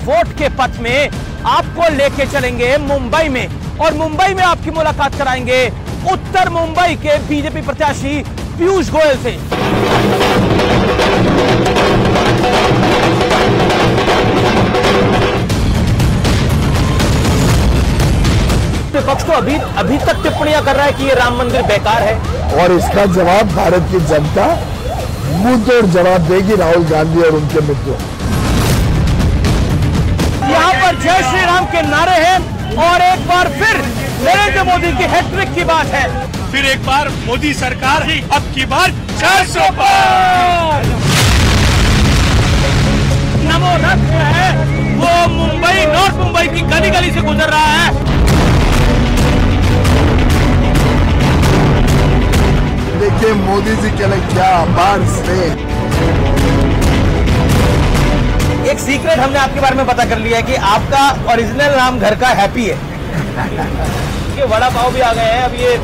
Vote के पथ में आपको लेके चलेंगे मुंबई में, और मुंबई में आपकी मुलाकात कराएंगे उत्तर मुंबई के बीजेपी प्रत्याशी पीयूष गोयल से। विपक्ष तो अभी तक टिप्पणियां कर रहा है कि ये राम मंदिर बेकार है, और इसका जवाब भारत की जनता मुंह तोड़ जवाब देगी राहुल गांधी और उनके मित्रों। यहाँ पर जय श्री राम के नारे हैं, और एक बार फिर नरेंद्र मोदी की हैट्रिक की बात है। फिर एक बार मोदी सरकार ही अब की बार 400 पार। नमो रथ है वो मुंबई, नॉर्थ मुंबई की गली गली से गुजर रहा है। देखिए मोदी जी के लिए क्या अपार स्नेह। एक सीक्रेट हमने आपके बारे में पता कर लिया है कि आपका ओरिजिनल नाम घर का हैप्पी है। ये वड़ा पाव भी आ गए हैं, अब ये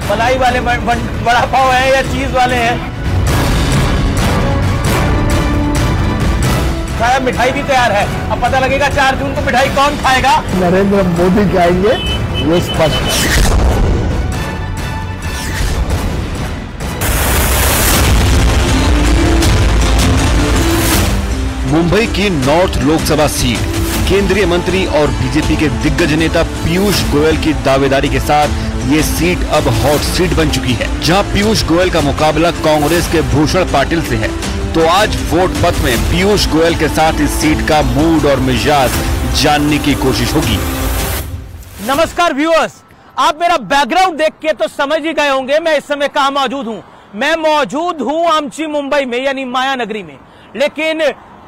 मलाई वाले वड़ा पाव है या चीज वाले हैं। शायद मिठाई भी तैयार है, अब पता लगेगा 4 जून को मिठाई कौन खाएगा। नरेंद्र मोदी खाएंगे ये स्पष्ट। मुंबई की नॉर्थ लोकसभा सीट केंद्रीय मंत्री और बीजेपी के दिग्गज नेता पीयूष गोयल की दावेदारी के साथ ये सीट अब हॉट सीट बन चुकी है, जहां पीयूष गोयल का मुकाबला कांग्रेस के भूषण पाटिल से है। तो आज वोट पथ में पीयूष गोयल के साथ इस सीट का मूड और मिजाज जानने की कोशिश होगी। नमस्कार व्यूअर्स, आप मेरा बैकग्राउंड देख के तो समझ ही गए होंगे मैं इस समय कहां मौजूद हूं। मैं मौजूद हूं आमची मुंबई में, यानी माया नगरी में। लेकिन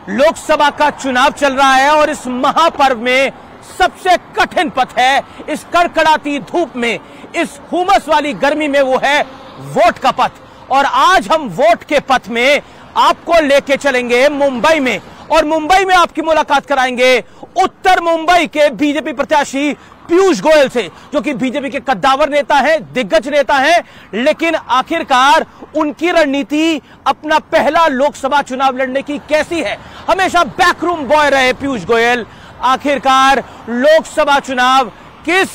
लोकसभा का चुनाव चल रहा है और इस महापर्व में सबसे कठिन पथ है, इस कड़कड़ाती धूप में, इस हुमस वाली गर्मी में, वो है वोट का पथ। और आज हम वोट के पथ में आपको लेके चलेंगे मुंबई में, और मुंबई में आपकी मुलाकात कराएंगे उत्तर मुंबई के बीजेपी प्रत्याशी पीयूष गोयल से, जो कि बीजेपी के कद्दावर नेता हैं, दिग्गज नेता हैं। लेकिन आखिरकार उनकी रणनीति अपना पहला लोकसभा चुनाव लड़ने की कैसी है? हमेशा बैकरूम बॉय रहे पीयूष गोयल, आखिरकार लोकसभा चुनाव किस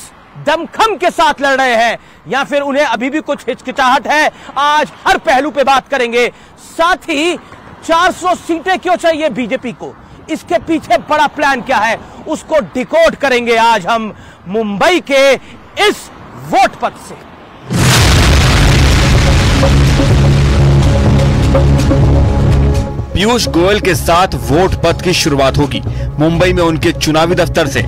दमखम के साथ लड़ रहे हैं, या फिर उन्हें अभी भी कुछ हिचकिचाहट है? आज हर पहलू पे बात करेंगे। साथ ही 400 सीटें क्यों चाहिए बीजेपी को, इसके पीछे बड़ा प्लान क्या है, उसको डिकोड करेंगे आज हम मुंबई के इस वोट पथ से। पीयूष गोयल के साथ वोट पथ की शुरुआत होगी मुंबई में उनके चुनावी दफ्तर से।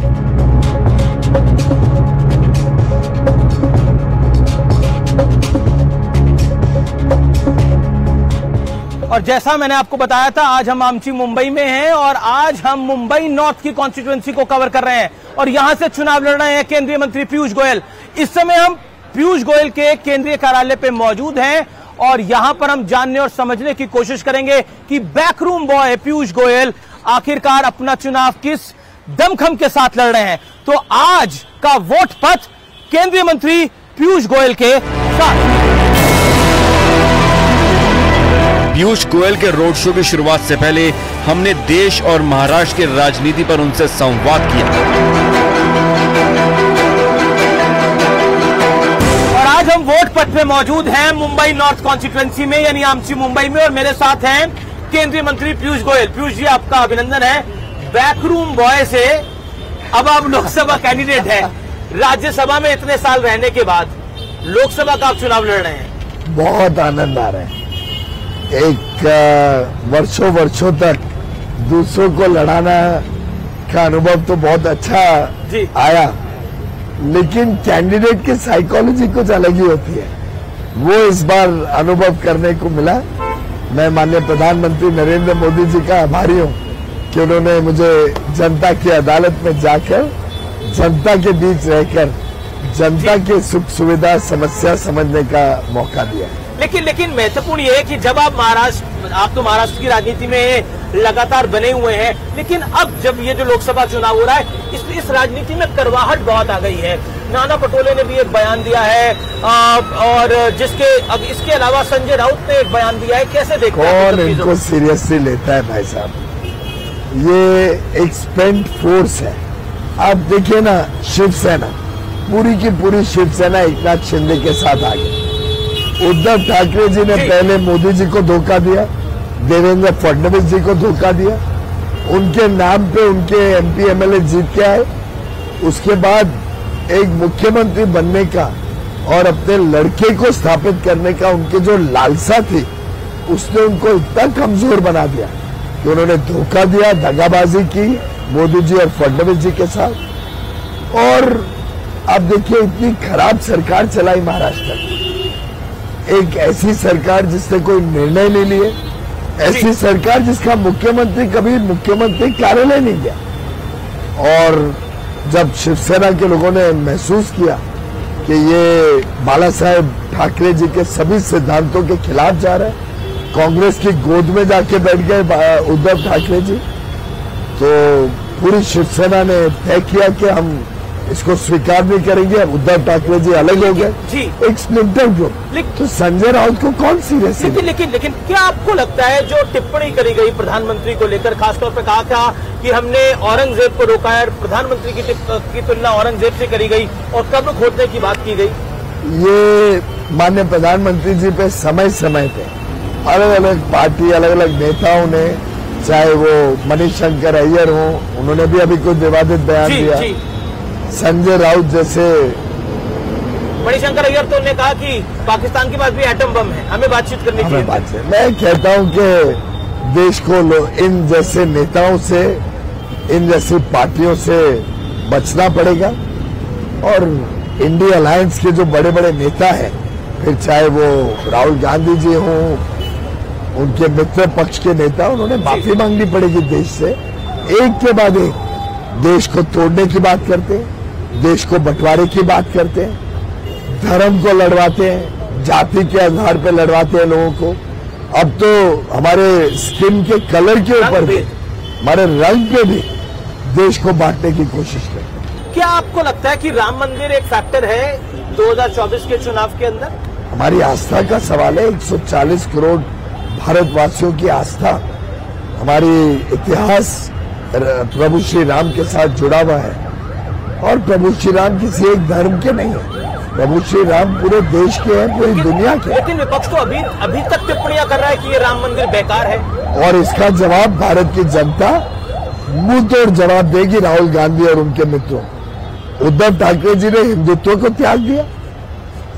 और जैसा मैंने आपको बताया था, आज हम आमची मुंबई में हैं, और आज हम मुंबई नॉर्थ की कॉन्स्टिट्यूएंसी को कवर कर रहे हैं, और यहां से चुनाव लड़ रहे हैं केंद्रीय मंत्री पीयूष गोयल। इस समय हम पीयूष गोयल के केंद्रीय कार्यालय पे मौजूद हैं, और यहां पर हम जानने और समझने की कोशिश करेंगे कि बैकरूम बॉय पीयूष गोयल आखिरकार अपना चुनाव किस दमखम के साथ लड़ रहे हैं। तो आज का वोट पथ केंद्रीय मंत्री पीयूष गोयल के साथ। पीयूष गोयल के रोड शो की शुरुआत से पहले हमने देश और महाराष्ट्र की राजनीति पर उनसे संवाद किया, और आज हम वोट पथ में मौजूद हैं मुंबई नॉर्थ कॉन्स्टिट्यूएंसी में, यानी आमची मुंबई में, और मेरे साथ हैं केंद्रीय मंत्री पीयूष गोयल। पीयूष जी, आपका अभिनंदन है। बैकरूम बॉय से अब आप लोकसभा कैंडिडेट हैं, राज्यसभा में इतने साल रहने के बाद लोकसभा का आप चुनाव लड़ रहे हैं। बहुत आनंद आ रहा है। एक वर्षों तक दूसरों को लड़ाना का अनुभव तो बहुत अच्छा आया, लेकिन कैंडिडेट की साइकोलॉजी कुछ अलग ही होती है, वो इस बार अनुभव करने को मिला। मैं माननीय प्रधानमंत्री नरेंद्र मोदी जी का आभारी हूँ कि उन्होंने मुझे जनता की अदालत में जाकर, जनता के बीच रहकर, जनता की सुख सुविधा समस्या समझने का मौका दिया। लेकिन महत्वपूर्ण ये है कि जब आप तो महाराष्ट्र की राजनीति में लगातार बने हुए हैं, लेकिन अब जब ये जो लोकसभा चुनाव हो रहा है, इस राजनीति में करवाहट बहुत आ गई है। नाना पटोले ने भी एक बयान दिया है, और अब इसके अलावा संजय राउत ने एक बयान दिया है। कैसे देखते हैं? कौन इनको सीरियसली लेता है भाई साहब? ये एक स्पेंट फोर्स है। आप देखिए ना, शिवसेना, पूरी की पूरी शिवसेना एकनाथ शिंदे के साथ आ गई। उद्धव ठाकरे जी ने पहले मोदी जी को धोखा दिया, देवेंद्र फडणवीस जी को धोखा दिया, उनके नाम पे उनके एमपी एमएलए जीत के आए। उसके बाद एक मुख्यमंत्री बनने का और अपने लड़के को स्थापित करने का उनके जो लालसा थी, उसने उनको इतना कमजोर बना दिया कि उन्होंने धोखा दिया, दगाबाजी की मोदी जी और फडणवीस जी के साथ। और अब देखिए, इतनी खराब सरकार चलाई महाराष्ट्र में, एक ऐसी सरकार जिसने कोई निर्णय नहीं लिए, ऐसी सरकार जिसका मुख्यमंत्री कभी मुख्यमंत्री कार्यालय नहीं गया। और जब शिवसेना के लोगों ने महसूस किया कि ये बाला साहेब ठाकरे जी के सभी सिद्धांतों के खिलाफ जा रहे हैं, कांग्रेस की गोद में जाके बैठ गए उद्धव ठाकरे जी, तो पूरी शिवसेना ने तय किया कि हम इसको स्वीकार नहीं करेंगे। अब उद्धव ठाकरे जी अलग हो गए, एक स्प्लिंटर ग्रुप। तो संजय राउत को कौन सीरियस? लेकिन क्या आपको लगता है जो टिप्पणी करी गई प्रधानमंत्री को लेकर, खासतौर पर कहा था कि हमने औरंगजेब को रोका है, प्रधानमंत्री की तुलना औरंगजेब से करी गई और कब्र खोदने की बात की गई? ये माननीय प्रधानमंत्री जी पे समय समय पे अलग अलग पार्टी, अलग अलग नेताओं ने, चाहे वो मनीषशंकर अय्यर हो, उन्होंने भी अभी कोई विवादित बयान दिया। संजय राउत जैसे, मणिशंकर अय्यर तो ने कहा कि पाकिस्तान के पास भी एटम बम है, हमें बातचीत करनी चाहिए। मैं कहता हूं कि देश को इन जैसे नेताओं से, इन जैसी पार्टियों से बचना पड़ेगा। और इंडिया अलायंस के जो बड़े बड़े नेता हैं, फिर चाहे वो राहुल गांधी जी हों, उनके मित्र पक्ष के नेता, उन्होंने माफी मांगनी पड़ेगी देश से। एक के बाद एक देश को तोड़ने की बात करते हैं, देश को बंटवारे की बात करते हैं, धर्म को लड़वाते हैं, जाति के आधार पर लड़वाते हैं लोगों को। अब तो हमारे स्किन के कलर के ऊपर भी, हमारे रंग पे भी देश को बांटने की कोशिश करते हैं। क्या आपको लगता है कि राम मंदिर एक फैक्टर है 2024 के चुनाव के अंदर? हमारी आस्था का सवाल है। 140 करोड़ भारतवासियों की आस्था, हमारी इतिहास प्रभु श्री राम के साथ जुड़ा हुआ है। और प्रभु श्री राम किसी एक धर्म के नहीं है, प्रभु श्री राम पूरे देश के हैं, पूरी दुनिया के। लेकिन विपक्ष तो अभी तक टिप्पणियां कर रहा है कि ये राम मंदिर बेकार है। और इसका जवाब भारत की जनता मुंह तोड़ जवाब देगी राहुल गांधी और उनके मित्रों। उद्धव ठाकरे जी ने हिंदुत्व को त्याग दिया।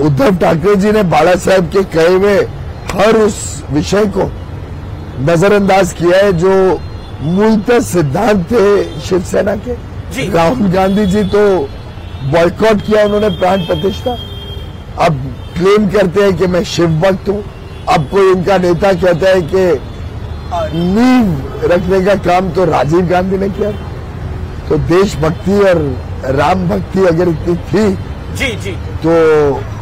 उद्धव ठाकरे जी ने बाला साहेब के कहे हुए हर उस विषय को नजरअंदाज किया है जो मूलतः सिद्धांत थे शिवसेना के। राहुल गांधी जी तो बॉयकॉट किया उन्होंने प्राण प्रतिष्ठा। अब क्लेम करते हैं कि मैं शिव भक्त हूं। अब कोई उनका नेता कहता है कि नींव रखने का काम तो राजीव गांधी ने किया। तो देशभक्ति और राम भक्ति अगर इतनी थी तो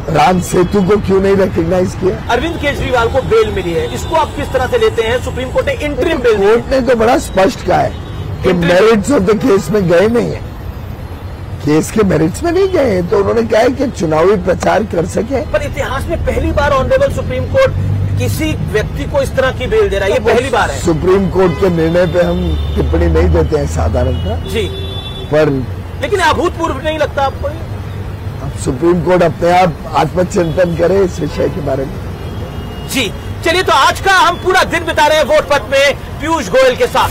राम सेतु को क्यों नहीं रिकॉग्नाइज किया? अरविंद केजरीवाल को बेल मिली है, इसको आप किस तरह से लेते हैं? सुप्रीम कोर्ट ने इंटरिम बेल दी। कोर्ट ने तो बड़ा स्पष्ट कहा है कि मेरिट्स ऑफ द केस में गए नहीं है, केस के मेरिट्स में नहीं गए, तो उन्होंने कहा है कि चुनावी प्रचार कर सके। पर इतिहास में पहली बार ऑनरेबल सुप्रीम कोर्ट किसी व्यक्ति को इस तरह की बेल दे रहा है, ये पहली बार है। सुप्रीम कोर्ट के निर्णय पे हम टिप्पणी नहीं देते हैं साधारणतः जी, पर लेकिन अभूतपूर्व नहीं लगता आपको? सुप्रीम कोर्ट अपने आप आत्मचिंतन करे इस विषय के बारे में। जी चलिए, तो आज का हम पूरा दिन बिता रहे हैं वोट पथ में पीयूष गोयल के साथ।